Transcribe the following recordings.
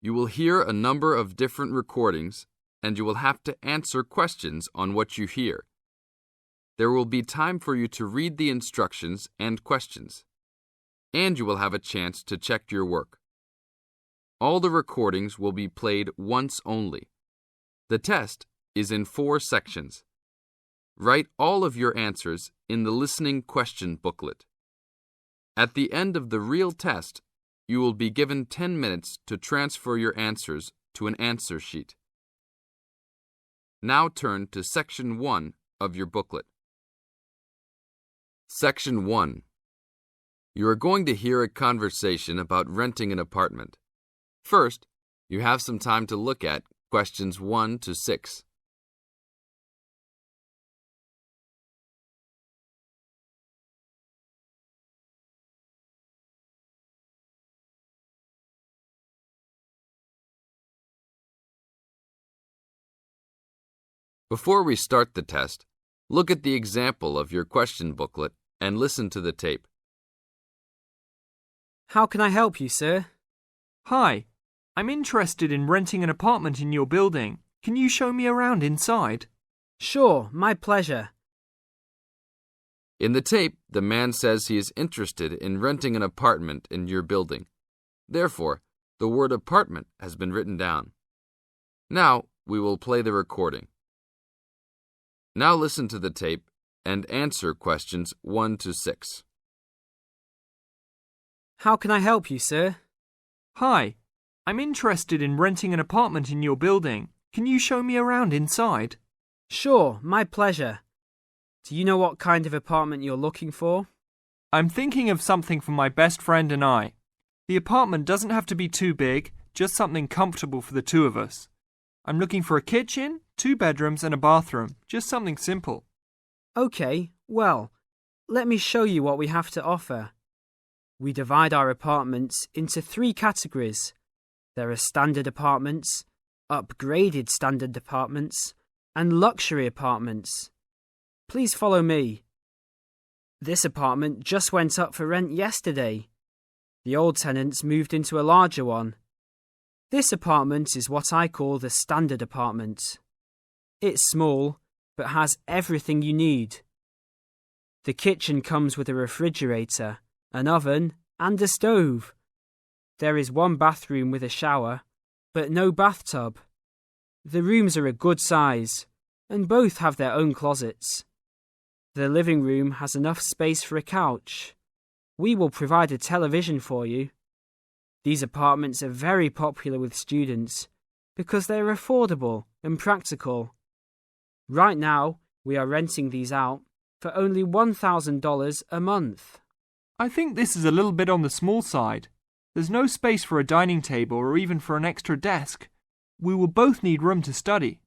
You will hear a number of different recordings, and you will have to answer questions on what you hear. There will be time for you to read the instructions and questions, and you will have a chance to check your work. All the recordings will be played once only. The test is in 4 sections. Write all of your answers in the listening question booklet. At the end of the real test, you will be given 10 minutes to transfer your answers to an answer sheet. Now turn to Section 1 of your booklet. Section 1. You are going to hear a conversation about renting an apartment. First, you have some time to look at questions 1 to 6. Before we start the test, look at the example of your question booklet and listen to the tape. How can I help you, sir? Hi, I'm interested in renting an apartment in your building. Can you show me around inside? Sure, my pleasure. In the tape, the man says he is interested in renting an apartment in your building. Therefore, the word apartment has been written down. Now, we will play the recording. Now listen to the tape and answer questions 1 to 6. How can I help you, sir? Hi, I'm interested in renting an apartment in your building. Can you show me around inside? Sure, my pleasure. Do you know what kind of apartment you're looking for? I'm thinking of something for my best friend and I. The apartment doesn't have to be too big, just something comfortable for the two of us. I'm looking for a kitchen, 2 bedrooms and a bathroom, just something simple. Okay, well, let me show you what we have to offer. We divide our apartments into 3 categories. There are standard apartments, upgraded standard apartments, and luxury apartments. Please follow me. This apartment just went up for rent yesterday. The old tenants moved into a larger one. This apartment is what I call the standard apartment. It's small, but has everything you need. The kitchen comes with a refrigerator, an oven, and a stove. There is 1 bathroom with a shower, but no bathtub. The rooms are a good size, and both have their own closets. The living room has enough space for a couch. We will provide a television for you. These apartments are very popular with students because they are affordable and practical. Right now, we are renting these out for only $1,000 a month. I think this is a little bit on the small side. There's no space for a dining table or even for an extra desk. We will both need room to study.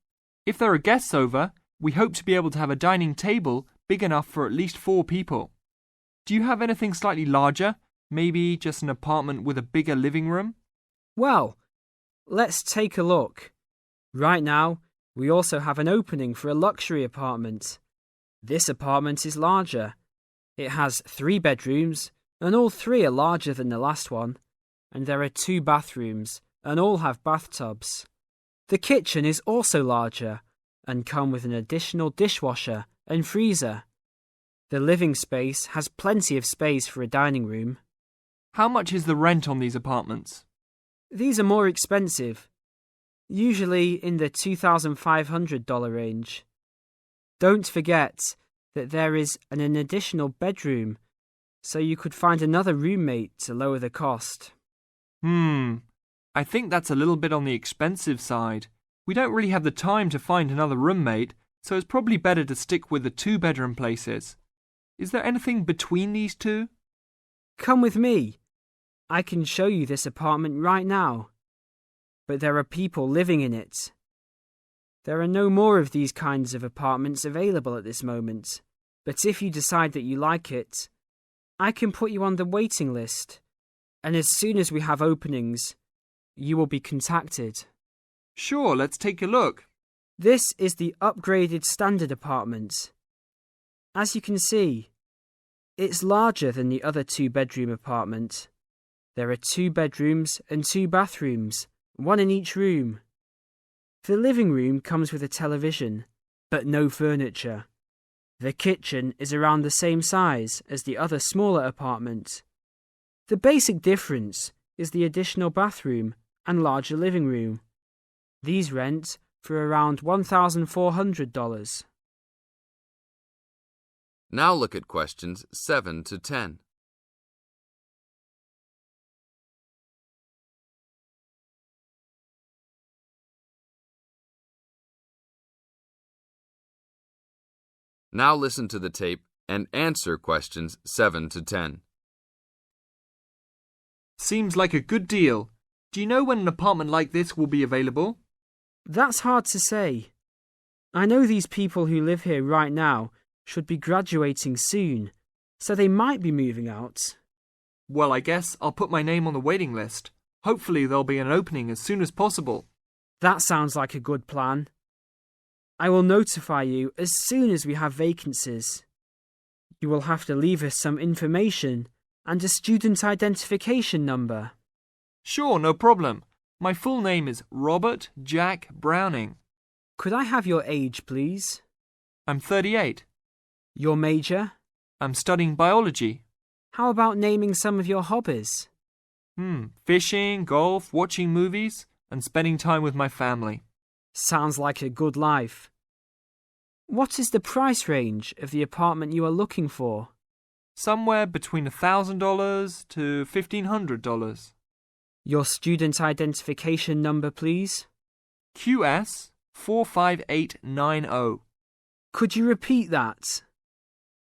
If there are guests over, we hope to be able to have a dining table big enough for at least 4 people. Do you have anything slightly larger? Maybe just an apartment with a bigger living room? Well, let's take a look. Right now, we also have an opening for a luxury apartment. This apartment is larger. It has 3 bedrooms, and all 3 are larger than the last one. And there are 2 bathrooms, and all have bathtubs. The kitchen is also larger, and come with an additional dishwasher and freezer. The living space has plenty of space for a dining room. How much is the rent on these apartments? These are more expensive, usually in the $2,500 range. Don't forget that there is an additional bedroom, so you could find another roommate to lower the cost. I think that's a little bit on the expensive side. We don't really have the time to find another roommate, so it's probably better to stick with the 2-bedroom places. Is there anything between these 2? Come with me. I can show you this apartment right now. But there are people living in it. There are no more of these kinds of apartments available at this moment. But if you decide that you like it, I can put you on the waiting list. And as soon as we have openings, you will be contacted. Sure, let's take a look. This is the upgraded standard apartment. As you can see, it's larger than the other 2-bedroom apartment. There are 2 bedrooms and 2 bathrooms one in each room. The living room comes with a television, but no furniture. The kitchen is around the same size as the other smaller apartment. The basic difference is the additional bathroom and larger living room. These rent for around $1,400. Now look at questions 7 to 10. Now listen to the tape and answer questions 7 to 10. Seems like a good deal. Do you know when an apartment like this will be available? That's hard to say. I know these people who live here right now should be graduating soon, so they might be moving out. Well, I guess I'll put my name on the waiting list. Hopefully there'll be an opening as soon as possible. That sounds like a good plan. I will notify you as soon as we have vacancies. You will have to leave us some information and a student identification number. Sure, no problem. My full name is Robert Jack Browning. Could I have your age, please? I'm 38. Your major? I'm studying biology. How about naming some of your hobbies? Fishing, golf, watching movies, and spending time with my family. Sounds like a good life. What is the price range of the apartment you are looking for? Somewhere between $1,000 to $1,500. Your student identification number, please. QS 45890. Could you repeat that?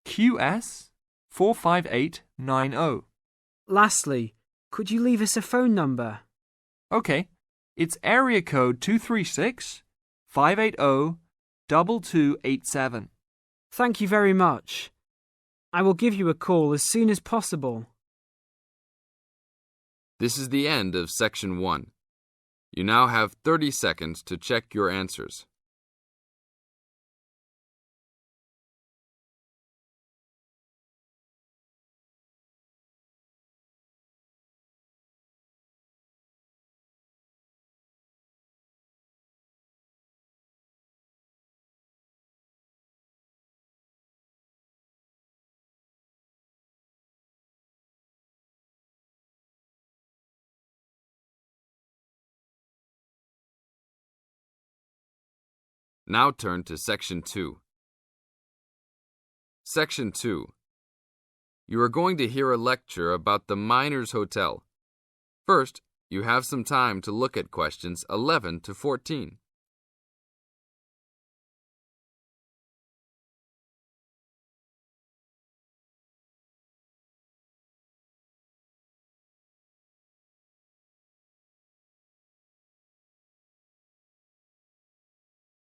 QS 45890. Lastly, could you leave us a phone number? Okay, it's area code 236 580 2287. Thank you very much. I will give you a call as soon as possible. This is the end of section 1. You now have 30 seconds to check your answers. Now turn to section 2. Section 2. You are going to hear a lecture about the Miners Hotel. First, you have some time to look at questions 11 to 14.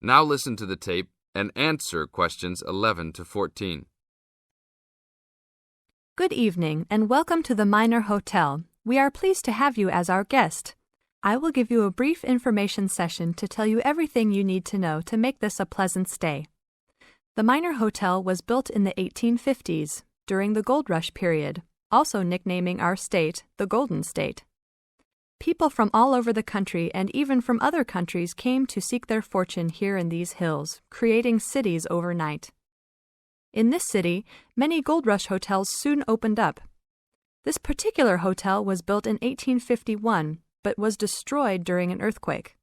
Now listen to the tape and answer questions 11 to 14. Good evening and welcome to the Miner Hotel. We are pleased to have you as our guest. I will give you a brief information session to tell you everything you need to know to make this a pleasant stay. The Miner Hotel was built in the 1850s, during the Gold Rush period, also nicknaming our state the Golden State. People from all over the country and even from other countries came to seek their fortune here in these hills, creating cities overnight. In this city, many Gold Rush hotels soon opened up. This particular hotel was built in 1851, but was destroyed during an earthquake.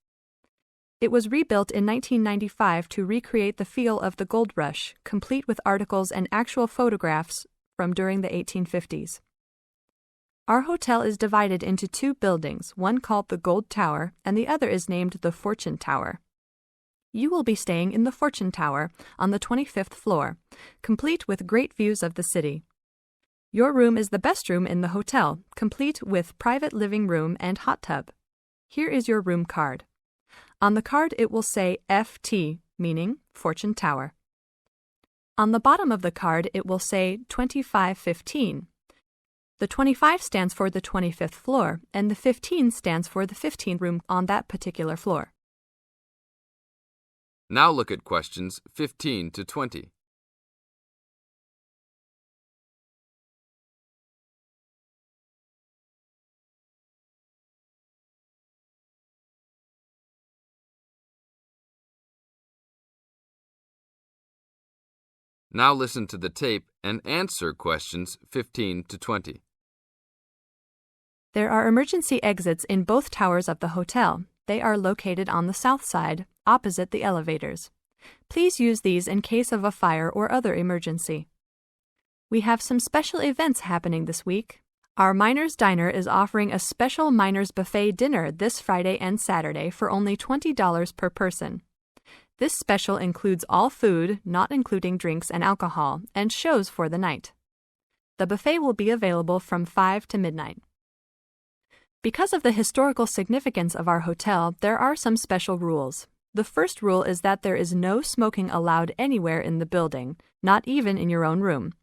It was rebuilt in 1995 to recreate the feel of the Gold Rush, complete with articles and actual photographs from during the 1850s. Our hotel is divided into two buildings, one called the Gold Tower and the other is named the Fortune Tower. You will be staying in the Fortune Tower on the 25th floor, complete with great views of the city. Your room is the best room in the hotel, complete with private living room and hot tub. Here is your room card. On the card it will say FT, meaning Fortune Tower. On the bottom of the card it will say 2515. The 25 stands for the 25th floor, and the 15 stands for the 15th room on that particular floor. Now look at questions 15 to 20. Now listen to the tape and answer questions 15 to 20. There are emergency exits in both towers of the hotel. They are located on the south side, opposite the elevators. Please use these in case of a fire or other emergency. We have some special events happening this week. Our Miners Diner is offering a special Miners Buffet dinner this Friday and Saturday for only $20 per person. This special includes all food, not including drinks and alcohol, and shows for the night. The buffet will be available from 5 to midnight. Because of the historical significance of our hotel, there are some special rules. The first rule is that there is no smoking allowed anywhere in the building, not even in your own room.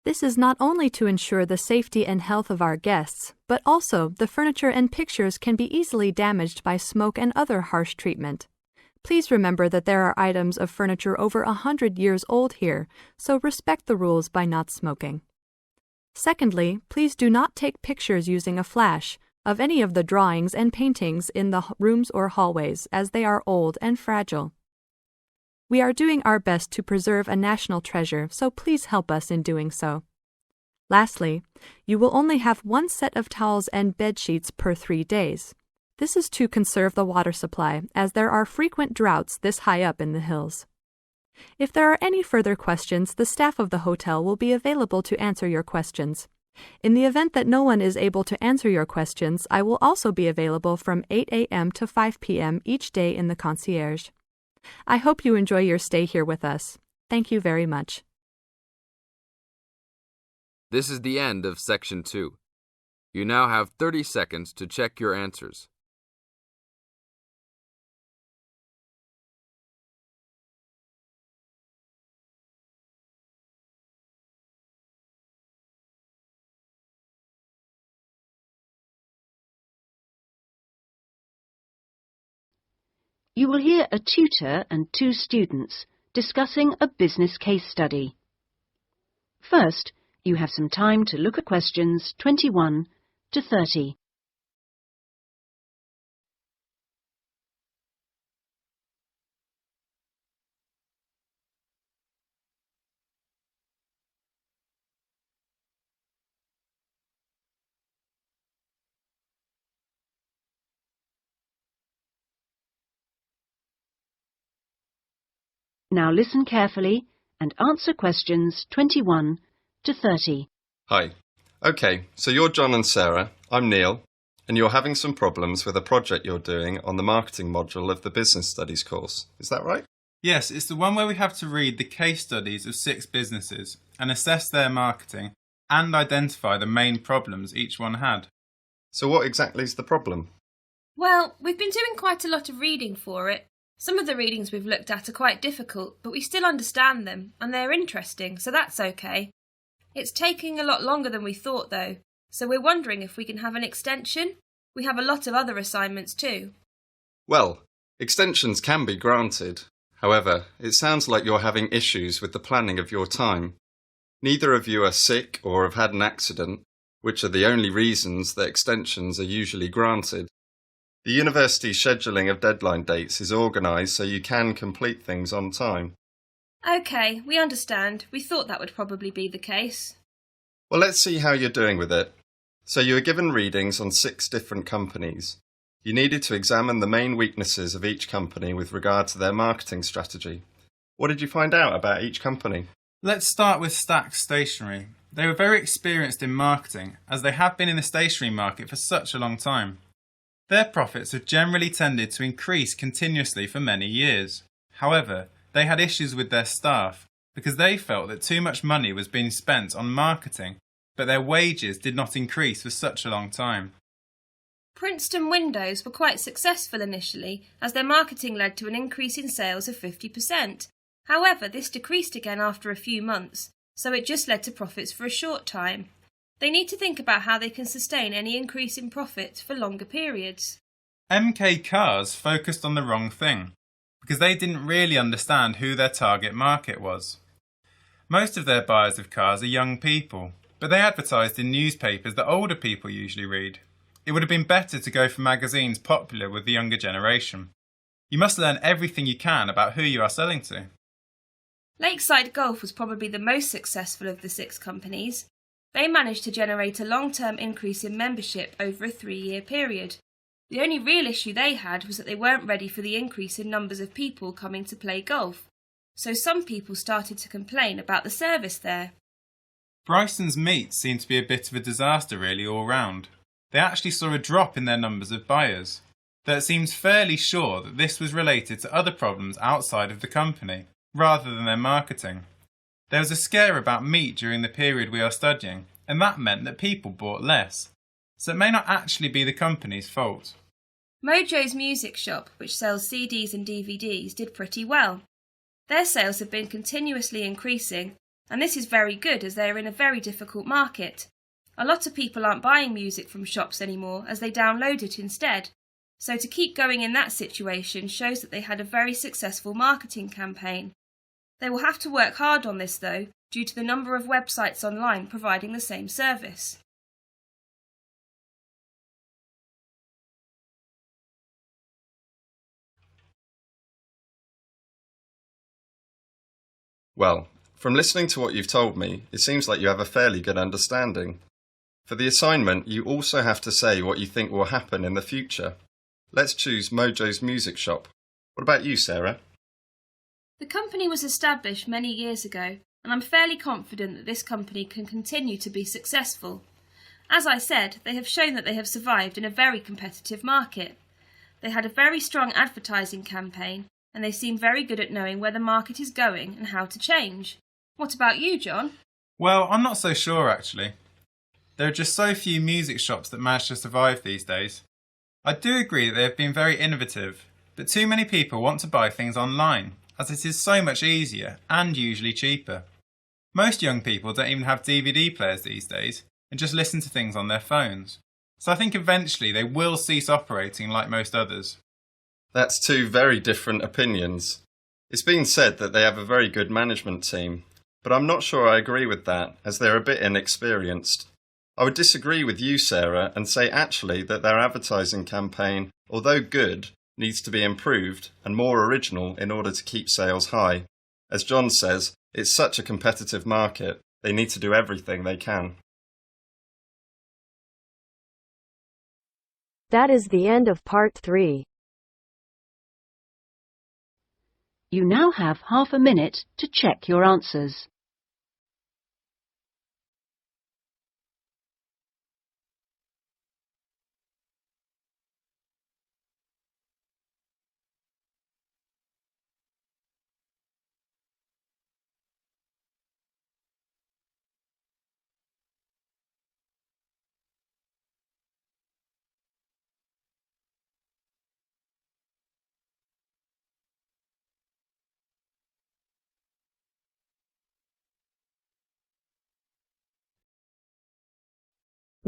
This is not only to ensure the safety and health of our guests, but also the furniture and pictures can be easily damaged by smoke and other harsh treatment. Please remember that there are items of furniture over 100 years old here, so respect the rules by not smoking. Secondly, please do not take pictures using a flash of any of the drawings and paintings in the rooms or hallways, as they are old and fragile. We are doing our best to preserve a national treasure, so please help us in doing so. Lastly, you will only have one set of towels and bed sheets per 3 days. This is to conserve the water supply, as there are frequent droughts this high up in the hills. If there are any further questions, the staff of the hotel will be available to answer your questions. In the event that no one is able to answer your questions, I will also be available from 8 a.m. to 5 p.m. each day in the concierge. I hope you enjoy your stay here with us. Thank you very much. This is the end of Section 2. You now have 30 seconds to check your answers. You will hear a tutor and 2 students discussing a business case study. First, you have some time to look at questions 21 to 30. Now listen carefully and answer questions 21 to 30. Hi. Okay, so you're John and Sarah, I'm Neil, and you're having some problems with a project you're doing on the marketing module of the Business Studies course. Is that right? Yes, it's the one where we have to read the case studies of 6 businesses and assess their marketing and identify the main problems each one had. So what exactly is the problem? Well, we've been doing quite a lot of reading for it. Some of the readings we've looked at are quite difficult, but we still understand them, and they're interesting, so that's okay. It's taking a lot longer than we thought, though, so we're wondering if we can have an extension. We have a lot of other assignments too. Well, extensions can be granted. However, it sounds like you're having issues with the planning of your time. Neither of you are sick or have had an accident, which are the only reasons that extensions are usually granted. The university's scheduling of deadline dates is organised so you can complete things on time. Okay, we understand. We thought that would probably be the case. Well, let's see how you're doing with it. So you were given readings on 6 different companies. You needed to examine the main weaknesses of each company with regard to their marketing strategy. What did you find out about each company? Let's start with Stack Stationery. They were very experienced in marketing, as they have been in the stationery market for such a long time. Their profits have generally tended to increase continuously for many years. However, they had issues with their staff because they felt that too much money was being spent on marketing, but their wages did not increase for such a long time. Princeton Windows were quite successful initially, as their marketing led to an increase in sales of 50%. However, this decreased again after a few months, so it just led to profits for a short time. They need to think about how they can sustain any increase in profits for longer periods. MK Cars focused on the wrong thing, because they didn't really understand who their target market was. Most of their buyers of cars are young people, but they advertised in newspapers that older people usually read. It would have been better to go for magazines popular with the younger generation. You must learn everything you can about who you are selling to. Lakeside Golf was probably the most successful of the 6 companies. They managed to generate a long-term increase in membership over a 3-year period. The only real issue they had was that they weren't ready for the increase in numbers of people coming to play golf, so some people started to complain about the service there. Bryson's meets seemed to be a bit of a disaster really all round. They actually saw a drop in their numbers of buyers, though it seems fairly sure that this was related to other problems outside of the company, rather than their marketing. There was a scare about meat during the period we are studying, and that meant that people bought less, so it may not actually be the company's fault. Mojo's music shop, which sells CDs and DVDs, did pretty well. Their sales have been continuously increasing, and this is very good as they are in a very difficult market. A lot of people aren't buying music from shops anymore as they download it instead, so to keep going in that situation shows that they had a very successful marketing campaign. They will have to work hard on this though, due to the number of websites online providing the same service. Well, from listening to what you've told me, it seems like you have a fairly good understanding. For the assignment, you also have to say what you think will happen in the future. Let's choose Mojo's music shop. What about you, Sarah? The company was established many years ago, and I'm fairly confident that this company can continue to be successful. As I said, they have shown that they have survived in a very competitive market. They had a very strong advertising campaign, and they seem very good at knowing where the market is going and how to change. What about you, John? Well, I'm not so sure actually. There are just so few music shops that manage to survive these days. I do agree that they have been very innovative, but too many people want to buy things online, as it is so much easier and usually cheaper. Most young people don't even have DVD players these days and just listen to things on their phones. So I think eventually they will cease operating like most others. That's 2 very different opinions. It's been said that they have a very good management team, but I'm not sure I agree with that, as they're a bit inexperienced. I would disagree with you, Sarah, and say actually that their advertising campaign, although good, needs to be improved and more original in order to keep sales high. As John says, it's such a competitive market, they need to do everything they can. That is the end of part 3. You now have half a minute to check your answers.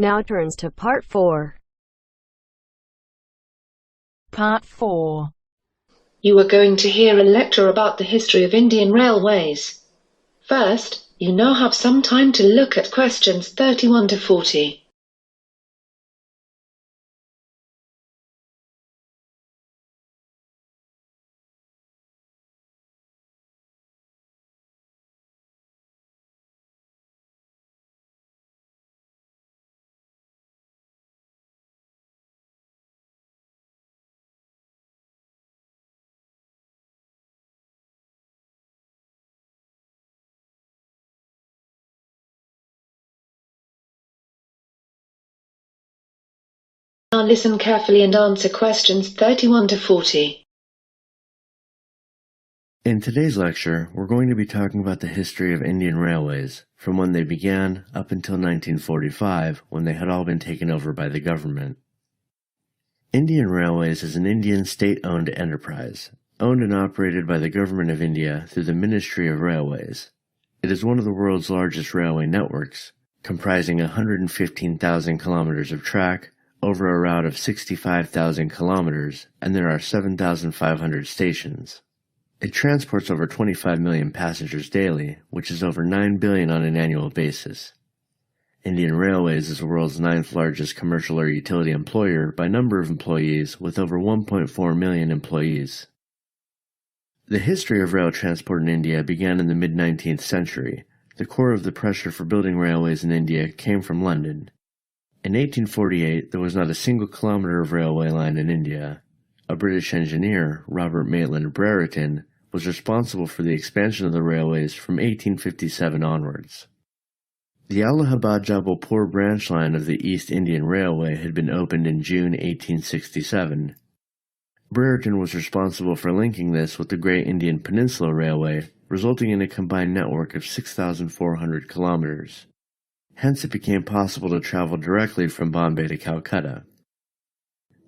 Now turns to part 4. Part 4. You are going to hear a lecture about the history of Indian railways. First, you now have some time to look at questions 31 to 40. Now listen carefully and answer questions 31 to 40. In today's lecture, we're going to be talking about the history of Indian railways, from when they began up until 1945, when they had all been taken over by the government. Indian Railways is an Indian state-owned enterprise, owned and operated by the Government of India through the Ministry of Railways. It is one of the world's largest railway networks, comprising 115,000 kilometers of track, over a route of 65,000 kilometers, and there are 7,500 stations. It transports over 25 million passengers daily, which is over 9 billion on an annual basis. Indian Railways is the world's 9th largest commercial or utility employer by number of employees, with over 1.4 million employees. The history of rail transport in India began in the mid-19th century. The core of the pressure for building railways in India came from London. In 1848, there was not a single kilometre of railway line in India. A British engineer, Robert Maitland Brereton, was responsible for the expansion of the railways from 1857 onwards. The Allahabad-Jabalpur branch line of the East Indian Railway had been opened in June 1867. Brereton was responsible for linking this with the Great Indian Peninsula Railway, resulting in a combined network of 6,400 kilometers. Hence it became possible to travel directly from Bombay to Calcutta.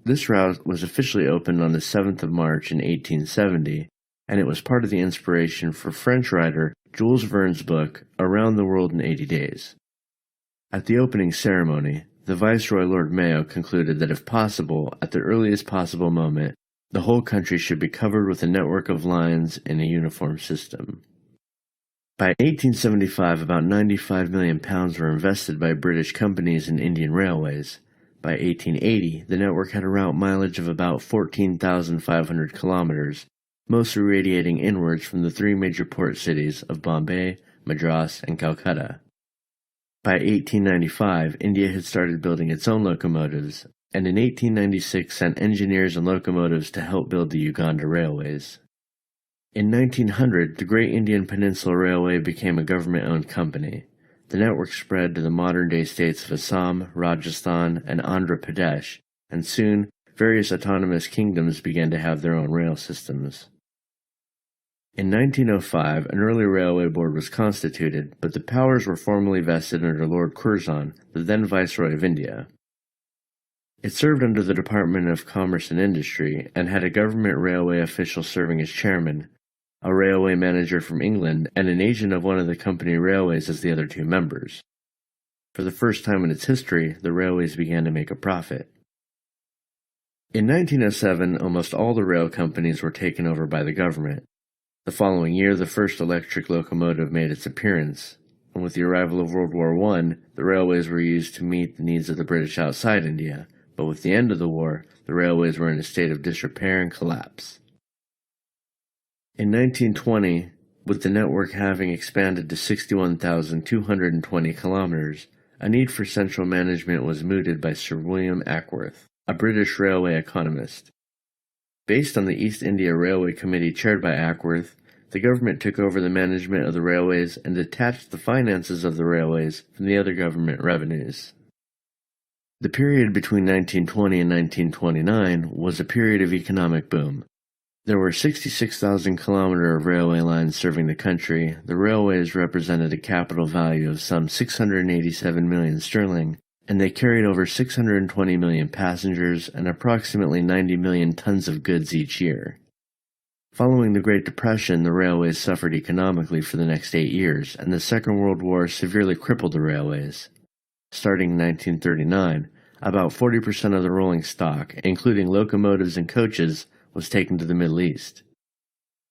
This route was officially opened on the 7th of March in 1870, and it was part of the inspiration for French writer Jules Verne's book Around the World in 80 Days. At the opening ceremony, the Viceroy Lord Mayo concluded that if possible, at the earliest possible moment, the whole country should be covered with a network of lines in a uniform system. By 1875, about £95 million were invested by British companies in Indian railways. By 1880, the network had a route mileage of about 14,500 kilometers, mostly radiating inwards from the three major port cities of Bombay, Madras, and Calcutta. By 1895, India had started building its own locomotives, and in 1896 sent engineers and locomotives to help build the Uganda railways. In 1900, the Great Indian Peninsula Railway became a government-owned company. The network spread to the modern-day states of Assam, Rajasthan, and Andhra Pradesh, and soon various autonomous kingdoms began to have their own rail systems. In 1905, an early railway board was constituted, but the powers were formally vested under Lord Curzon, the then Viceroy of India. It served under the Department of Commerce and Industry and had a government railway official serving as chairman, a railway manager from England, and an agent of one of the company railways as the other two members. For the first time in its history, the railways began to make a profit. In 1907, almost all the rail companies were taken over by the government. The following year, the first electric locomotive made its appearance, and with the arrival of World War I, the railways were used to meet the needs of the British outside India. But with the end of the war, the railways were in a state of disrepair and collapse. In 1920, with the network having expanded to 61,220 kilometers, a need for central management was mooted by Sir William Ackworth, a British railway economist. Based on the East India Railway Committee chaired by Ackworth, the government took over the management of the railways and detached the finances of the railways from the other government revenues. The period between 1920 and 1929 was a period of economic boom. There were 66,000 kilometers of railway lines serving the country. The railways represented a capital value of some 687 million sterling, and they carried over 620 million passengers and approximately 90 million tons of goods each year. Following the Great Depression, the railways suffered economically for the next 8 years, and the Second World War severely crippled the railways. Starting in 1939, about 40% of the rolling stock, including locomotives and coaches, was taken to the Middle East.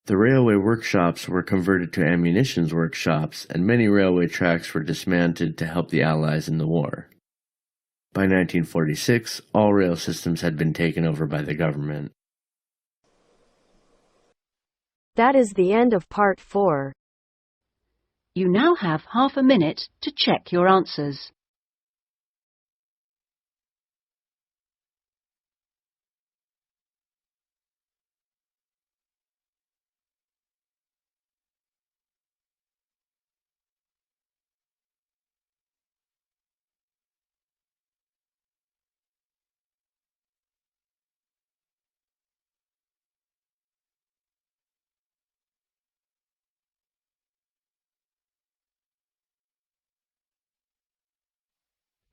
The railway workshops were converted to ammunition workshops, and many railway tracks were dismantled to help the Allies in the war. By 1946, all rail systems had been taken over by the government. That is the end of part 4. You now have half a minute to check your answers.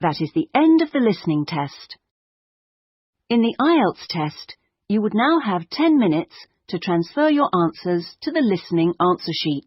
That is the end of the listening test. In the Ielts test, you would now have 10 minutes to transfer your answers to the listening answer sheet.